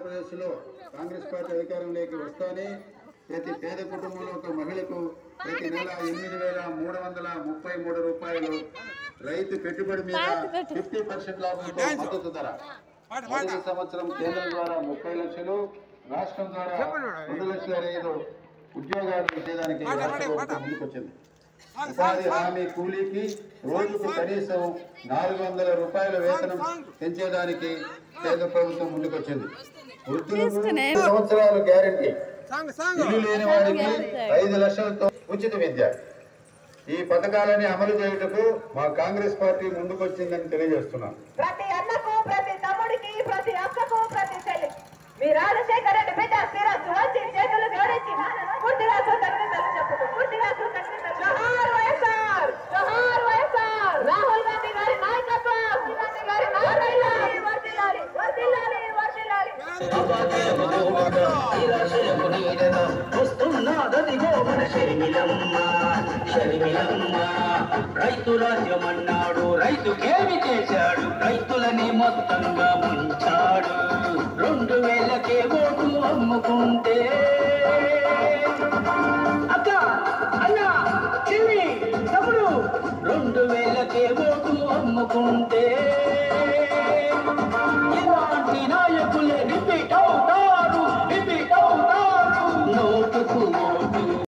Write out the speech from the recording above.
ఆంధ్రప్రదేశ్లో కాంగ్రెస్ పార్టీ అధికారంలోకి వస్తానే ప్రతి పేద కుటుంబంలో ఒక మహిళకు ప్రతి నెల 8,333 రూపాయలు రైతు పెట్టుబడి మీద 50% లాభంతో మద్దతు ధర. మొదటి సంవత్సరం కేంద్రం ద్వారా 30 లక్షలు, రాష్ట్రం ద్వారా 2,05,000 ఉద్యోగాలు ఇచ్చేదానికి ముందుకొచ్చింది. ఉపాధి హామీ కూలీకి రోజుకు కనీసం 400 రూపాయల వేతనం పెంచేదానికి కేంద్ర ప్రభుత్వం ముందుకొచ్చింది. వృద్ధులకు 2 సంవత్సరాలు గ్యారంటీ, ఇల్లు లేని వారికి 5 లక్షలతో ఉచిత విద్య. ఈ పథకాలని అమలు చేయుటకు మా కాంగ్రెస్ పార్టీ ముందుకొచ్చిందని తెలియజేస్తున్నాం. ప్రతి అన్నకు, ప్రతి తమ్ముడికి, ప్రతి అక్కకు, ప్రతి చెల్లి మీ రాజశేఖర రెడ్డి బిడ్డ శిరస్సు వచ్చి చేతులు జోడించి పూర్తిగా కృతజ్ఞతలు చెప్పుతూ జోహార్ వైఎస్ఆర్, జోహార్ వైఎస్ఆర్. రాహుల్ గాంధీ గారి నాయకత్వం, వర్ధిల్లాలి, వర్ధిల్లాలి, వర్ధిల్లాలి. రైతు రాజ్యమన్నాడు, రైతుకేమి చేశాడు, రైతులని మొత్తంగా ముంచాడు. 2000కే ఓటు అమ్ముకుంటే అక్క అన్న చెల్లి తమ్ముడు 2000కే ఓటు అమ్ముకుంటే